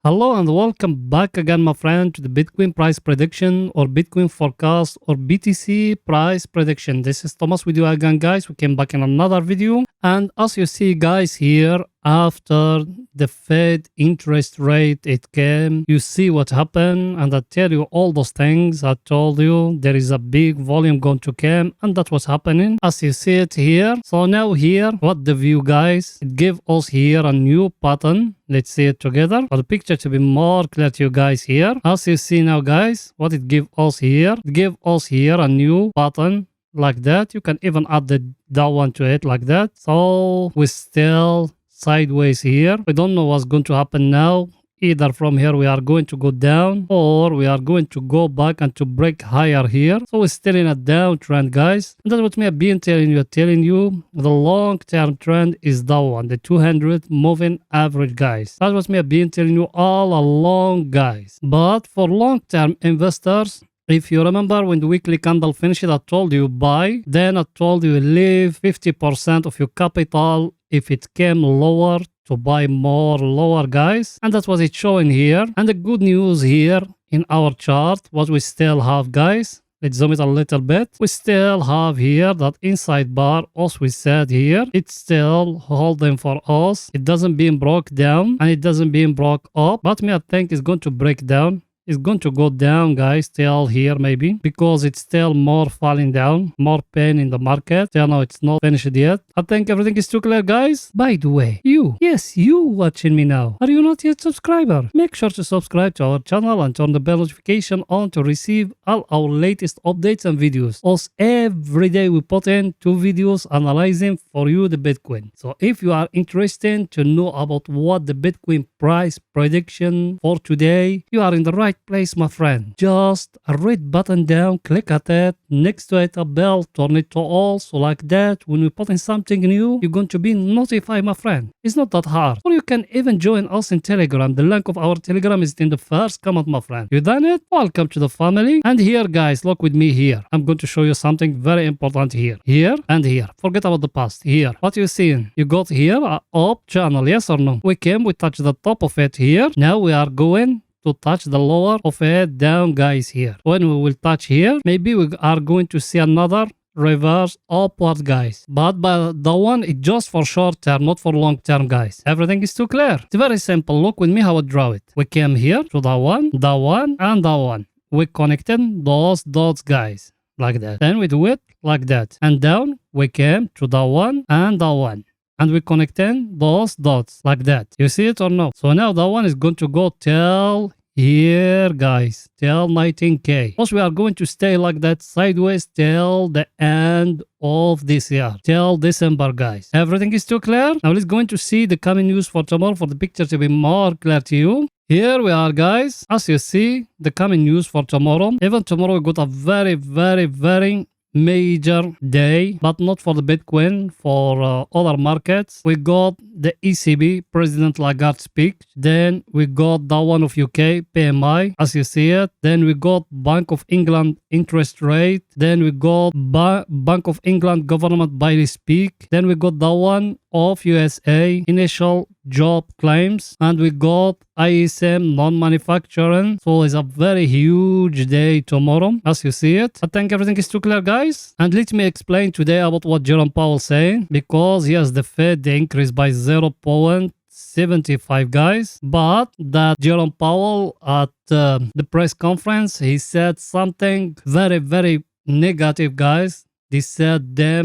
Hello and welcome back again, my friend, to the Bitcoin price prediction or Bitcoin forecast or BTC price prediction. This is Thomas with you again, guys. We came back in another video. And as you see, guys, here after the Fed interest rate, it came, you see what happened. And I tell you all those things. I told you there is a big volume going to come, and that's what's happening as you see it here. So now here, what the view, guys, it gave us here a new pattern. Let's see it together for the picture to be more clear to you guys here. As you see now, guys, what it give us here, it give us here a new pattern like that. You can even add that one to it like that. So we still sideways here. We don't know what's going to happen now. Either from here we are going to go down, or we are going to go back and to break higher here. So we're still in a downtrend, guys. And that's what me have been telling you. The long-term trend is that one, the 200 moving average, guys. That's what me have been telling you all along, guys. But for long-term investors, if you remember when the weekly candle finished, I told you buy. Then I told you leave 50% of your capital if it came lower to buy more lower, guys. And that's what it's showing here. And the good news here in our chart, what we still have, guys. Let's zoom it a little bit. We still have here that inside bar, as we said here, it's still holding for us. It doesn't being broke down and it doesn't being broke up. But me, I think it's going to break down. It's going to go down, guys, till here maybe, because it's still more falling down, more pain in the market. Till now it's not finished yet. I think everything is too clear, guys. By the way, you watching me now, are you not yet subscriber? Make sure to subscribe to our channel and turn the bell notification on to receive all our latest updates and videos. Also, every day we put in 2 videos analyzing for you the Bitcoin. So if you are interested to know about what the Bitcoin price prediction for today, you are in the right place, my friend. Just a red button down, click at it, next to it a bell, turn it to all, so like that when we put in something new, you're going to be notified, my friend. It's not that hard. Or you can even join us in Telegram. The link of our Telegram is in the first comment, my friend. You done it? Welcome to the family. And here, guys, look with me here. I'm going to show you something very important here. Here and here. Forget about the past. Here. What you seeing? You got here a up channel, yes or no? We touch the top of it here. Now we are going to touch the lower of it down, guys, here. When we will touch here, maybe we are going to see another reverse upward, guys. But the one is just for short term, not for long term, guys. Everything is too clear. It's very simple. Look with me how I draw it. We came here to the one, and the one. We connected those dots, guys, like that. Then we do it like that. And down, we came to the one and the one. And we connecting those dots like that. You see it or no? So now that one is going to go till here, guys, till 19K. Also, we are going to stay like that sideways till the end of this year, till December, guys. Everything is too clear. Now let's going to see the coming news for tomorrow for the picture to be more clear to you. Here we are, guys. As you see, the coming news for tomorrow. Even tomorrow we got a very, very, very major day, but not for the Bitcoin, for other markets. We got the ECB, President Lagarde speak. Then we got the one of UK, PMI, as you see it. Then we got Bank of England interest rate. Then we got Bank of England government body speak. Then we got the one of USA, initial job claims. And we got ISM, non-manufacturing. So it's a very huge day tomorrow, as you see it. I think everything is too clear, guys. And let me explain today about what Jerome Powell saying, because yes, the Fed they increased by 0.75, guys. But that Jerome Powell at the press conference, he said something very, very negative, guys. They said they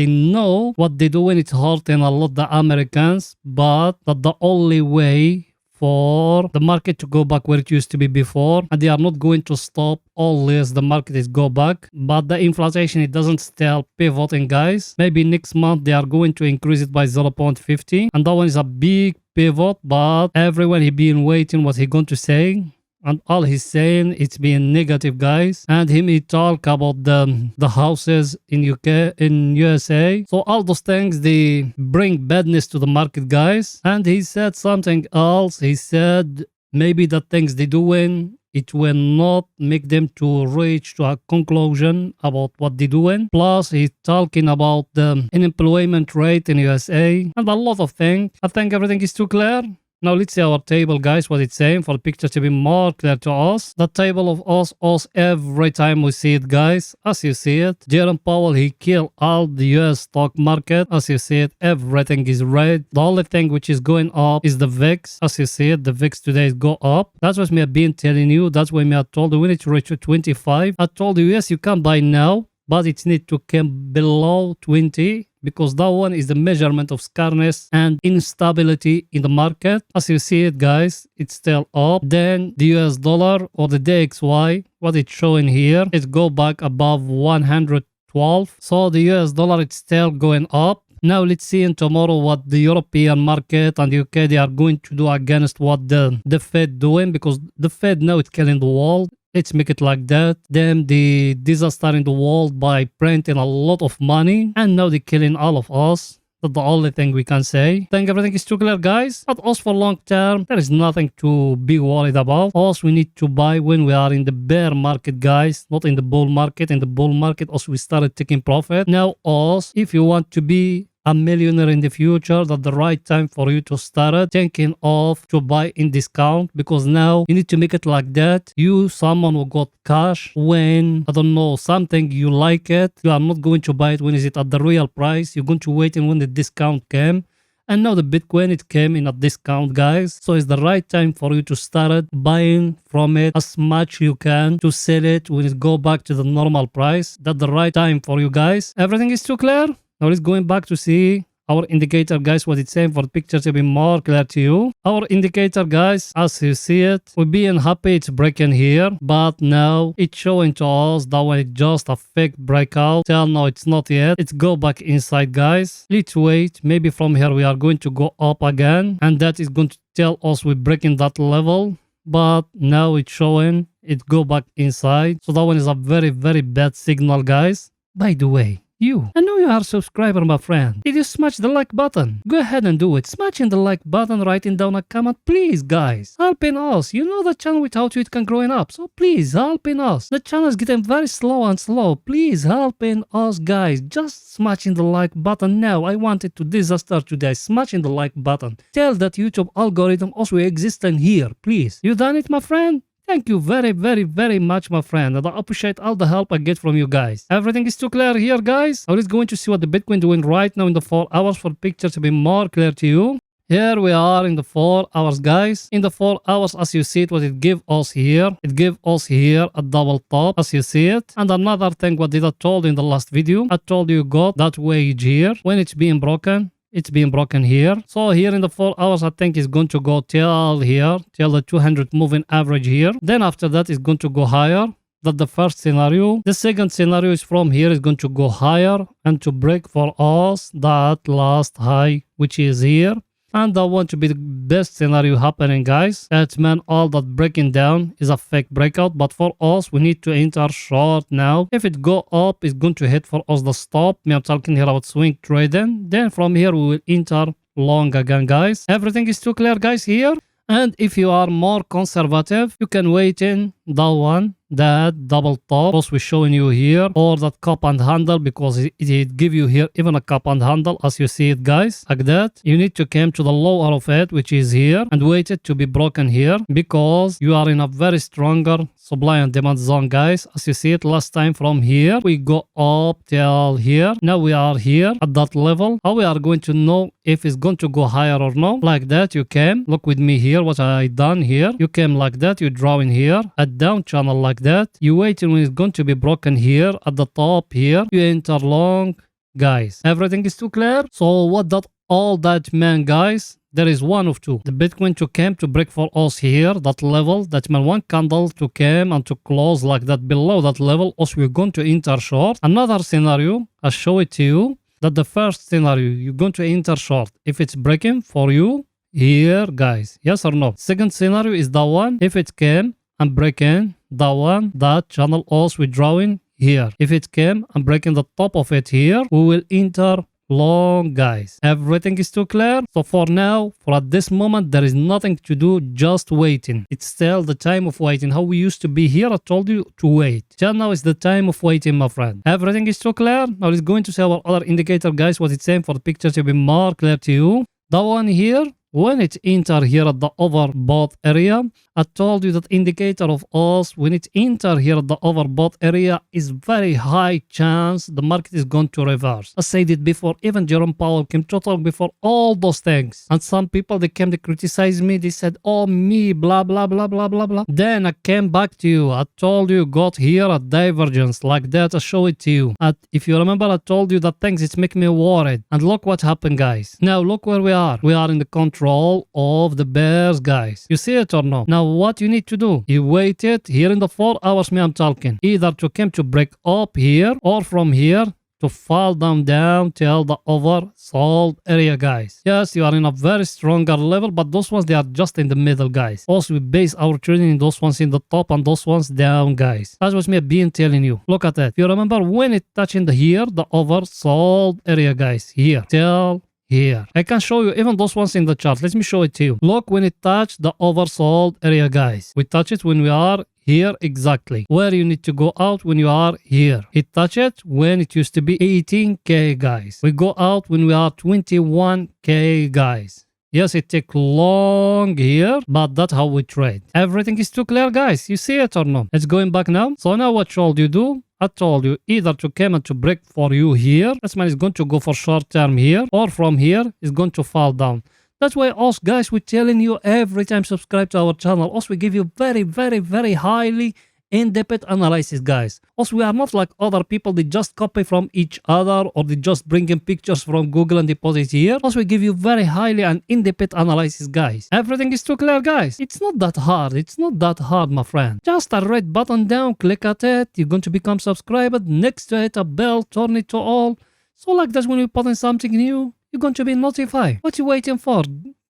know what they do when it's hurting a lot the Americans, but that the only way for the market to go back where it used to be before, and they are not going to stop unless the market is go back. But the inflation, it doesn't still pivoting, guys. Maybe next month they are going to increase it by 0.50, and that one is a big pivot. But everyone he been waiting what he going to say. And all he's saying, it's being negative, guys. And he talk about the houses in UK, in USA. So all those things, they bring badness to the market, guys. And he said something else. He said maybe the things they doing, it will not make them to reach to a conclusion about what they're doing. Plus, he's talking about the unemployment rate in USA and a lot of things. I think everything is too clear. Now let's see our table, guys, what it's saying for the picture to be more clear to us. The table of us every time we see it, guys. As you see it, Jerome Powell, he killed all the US stock market. As you see it, everything is red. The only thing which is going up is the VIX. As you see it, the VIX today is go up. That's what me have been telling you. That's why me I told you we need to reach to 25. I told you, yes, you can buy now, but it needs to come below 20 because that one is the measurement of scarceness and instability in the market. As you see it, guys, it's still up. Then the US dollar or the DXY, what it's showing here, it go back above 112. So the US dollar, it's still going up. Now let's see in tomorrow what the European market and the UK they are going to do against what the Fed doing, because the Fed now it's killing the world. Let's make it like that. Then the disaster in the world by printing a lot of money, and now they're killing all of us. That's the only thing we can say. Think everything is too clear, guys. But us for long term, there is nothing to be worried about. Us, we need to buy when we are in the bear market, guys, not in the bull market. In the bull market, us, we started taking profit. Now, us, if you want to be a millionaire in the future, that's the right time for you to start thinking of to buy in discount, because now you need to make it like that. You, someone who got cash when, I don't know, something you like it, you are not going to buy it when is it at the real price. You're going to wait and when the discount came. And now the Bitcoin, it came in a discount, guys. So it's the right time for you to start buying from it as much you can to sell it when it go back to the normal price. That's the right time for you, guys. Everything is too clear? Now let's going back to see our indicator, guys, what it's saying for the picture to be more clear to you. Our indicator, guys, as you see it, we're being happy it's breaking here, but now it's showing to us that when it's just a fake breakout. Till now it's not yet. It's go back inside, guys. Let's wait. Maybe from here we are going to go up again, and that is going to tell us we're breaking that level. But now it's showing it go back inside. So that one is a very, very bad signal, guys. By the way, I know you are a subscriber, my friend. Did you smash the like button? Go ahead and do it. Smashing the like button, writing down a comment, please, guys. Helping us. You know the channel without you it can growing up. So please, helping us. The channel is getting very slow and slow. Please, helping us, guys. Just smashing the like button now. I wanted to disaster today. Smashing the like button. Tell that YouTube algorithm also existing here, please. You done it, my friend? Thank you very, very, very much, my friend. And I appreciate all the help I get from you guys. Everything is too clear here, guys. Now let's go into see what the Bitcoin doing right now in the 4 hours for the picture to be more clear to you. Here we are in the 4 hours, guys. In the 4 hours, as you see it, what it give us here. It give us here a double top, as you see it. And another thing, what did I told in the last video? I told you got that wage here. When it's being broken, it's being broken here. So here in the 4 hours, I think it's going to go till here, till the 200 moving average here. Then after that, it's going to go higher. That's the first scenario. The second scenario is from here, is going to go higher and to break for us that last high, which is here. And that want to be the best scenario happening, guys. That means all that breaking down is a fake breakout. But for us, we need to enter short now. If it go up, it's going to hit for us the stop. Me, I'm talking here about swing trading. Then from here, we will enter long again, guys. Everything is too clear, guys, here. And if you are more conservative, you can wait in that one, that double top, as we're showing you here, or that cup and handle, because it give you here even a cup and handle, as you see it, guys, like that. You need to come to the lower of it, which is here, and wait it to be broken here, because you are in a very stronger supply and demand zone, guys. As you see it, last time from here, we go up till here. Now we are here at that level. How we are going to know if it's going to go higher or not? Like that, you came, look with me here, what I done here. You came like that, you draw in here, a down channel like that. You wait when it's going to be broken here at the top here. You enter long, guys. Everything is too clear. So what that all that mean, guys? There is one of two. The Bitcoin to come to break for us here, that level. That means one candle to come and to close like that below that level. Also, we're going to enter short. Another scenario, I'll show it to you. That the first scenario, you're going to enter short. If it's breaking for you here, guys. Yes or no? Second scenario is that one. If it came and breaking that one, that channel also withdrawing here. If it came and breaking the top of it here, we will enter long, guys. Everything is too clear. So for now, for at this moment, there is nothing to do, just waiting. It's still the time of waiting. How we used to be here, I told you to wait. Till now is the time of waiting, my friend. Everything is too clear. Now it's going to see our other indicator, guys, what it's saying for the picture to be more clear to you. That one here, when it enter here at the overbought area, I told you that indicator of us when it enter here at the overbought area is very high chance the market is going to reverse. I said it before, even Jerome Powell came to talk before all those things. And some people, they came to criticize me. They said, oh me, blah, blah, blah, blah, blah, blah. Then I came back to you. I told you, got here a divergence like that. I show it to you. And if you remember, I told you that things, it's making me worried. And look what happened, guys. Now look where we are. We are in the control of the bears, guys. You see it or no? Now what you need to do, you waited here in the 4 hours me I'm talking, either to come to break up here or from here to fall down till the oversold area, guys. Yes, you are in a very stronger level, but those ones, they are just in the middle, guys. Also, we base our trading in those ones in the top and those ones down, guys. That's what me been telling you. Look at that. If you remember when it touching here, the oversold area, guys, here till here. I can show you even those ones in the chart. Let me show it to you. Look when it touched the oversold area, guys. We touch it when we are here exactly. Where you need to go out when you are here. It touch it when it used to be 18k, guys. We go out when we are 21k, guys. Yes, it take long here, but that's how we trade. Everything is too clear, guys. You see it or no? It's going back now. So now what should you do? I told you either to come and to break for you here. That's man is going to go for short term here, or from here is going to fall down. That's why us guys, we're telling you every time subscribe to our channel. Also, we give you very highly in-depth analysis, guys. Also, we are not like other people. They just copy from each other or they just bring in pictures from Google and deposit here. Also, we give you very highly and in-depth analysis, guys. Everything is too clear, guys. It's not that hard. It's not that hard, my friend. Just a red button down, click at it. You're going to become subscribed. Next to it, a bell, turn it to all. So like that, when we put in something new, you're going to be notified. What you waiting for?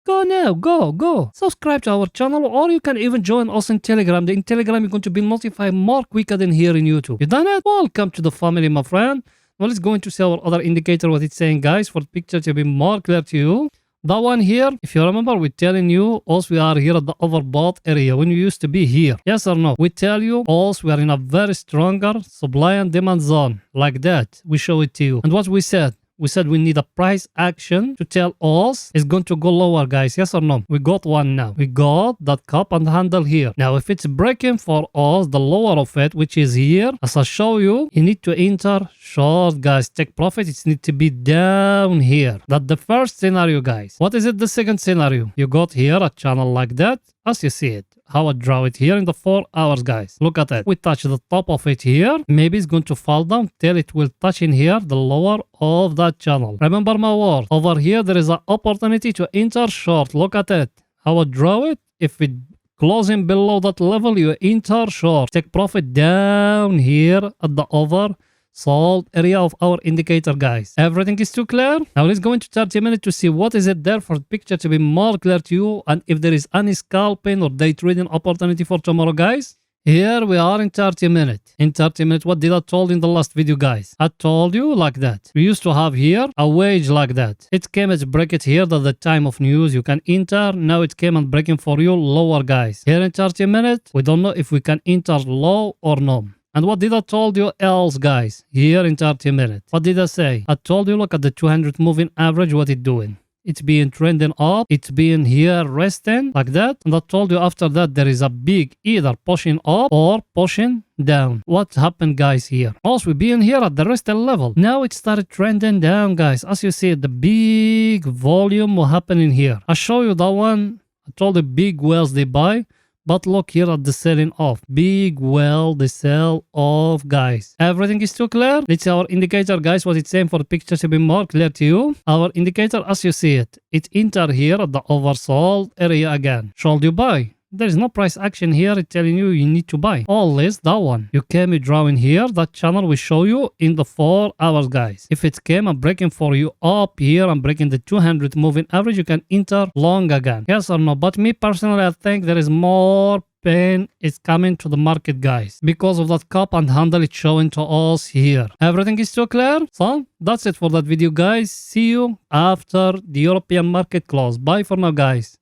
Go now, go. Subscribe to our channel, or you can even join us in Telegram. In Telegram, you're going to be notified more quicker than here in YouTube. You done it? Welcome to the family, my friend. Well, let's go into see our other indicator, what it's saying, guys, for the picture to be more clear to you. That one here, if you remember, we're telling you, also we are here at the overbought area when we used to be here. Yes or no? We tell you, also we are in a very stronger supply and demand zone. Like that, we show it to you. And what we said? We said we need a price action to tell us it's going to go lower, guys. Yes or no? We got one now. We got that cup and handle here. Now, if it's breaking for us, the lower of it, which is here, as I show you, you need to enter short, guys. Take profit. It needs to be down here. That's the first scenario, guys. What is it? The second scenario. You got here a channel like that, as you see it. How I draw it here in the 4 hours, guys. Look at it. We touch the top of it here. Maybe it's going to fall down till it will touch in here the lower of that channel. Remember my word. Over here, there is an opportunity to enter short. Look at it. How I draw it. If it closing below that level, you enter short. Take profit down here at the oversold area of our indicator, guys. Everything is too clear. Now let's go into 30 minutes to see what is it there for the picture to be more clear to you, and if there is any scalping or day trading opportunity for tomorrow, guys. Here we are in 30 minutes. In 30 minutes, what did I told in the last video, guys? I told you like that. We used to have here a wage like that. It came as break it here at the time of news. You can enter. Now it came and breaking for you lower, guys. Here in 30 minutes, we don't know if we can enter low or no. And what did I told you else, guys? Here in 30 minutes. What did I say? I told you, look at the 200 moving average, what it's doing. It's being trending up. It's being here resting like that. And I told you after that, there is a big either pushing up or pushing down. What happened, guys, here? Also, we being here at the resting level. Now it started trending down, guys. As you see, the big volume will happen in here. I show you that one. I told the big whales they buy. But look here at the selling off. Big well, the sell off, guys. Everything is too clear. Let's see our indicator, guys, what it's saying for the picture to be more clear to you. Our indicator, as you see it, it enter here at the oversold area again. Should you buy? There is no price action here. It's telling you need to buy. Always that one. You came drawing here. That channel will show you in the 4 hours, guys. If it came and breaking for you up here and breaking the 200 moving average, you can enter long again. Yes or no? But me personally, I think there is more pain is coming to the market, guys, because of that cup and handle it's showing to us here. Everything is too clear. So that's it for that video, guys. See you after the European market close. Bye for now, guys.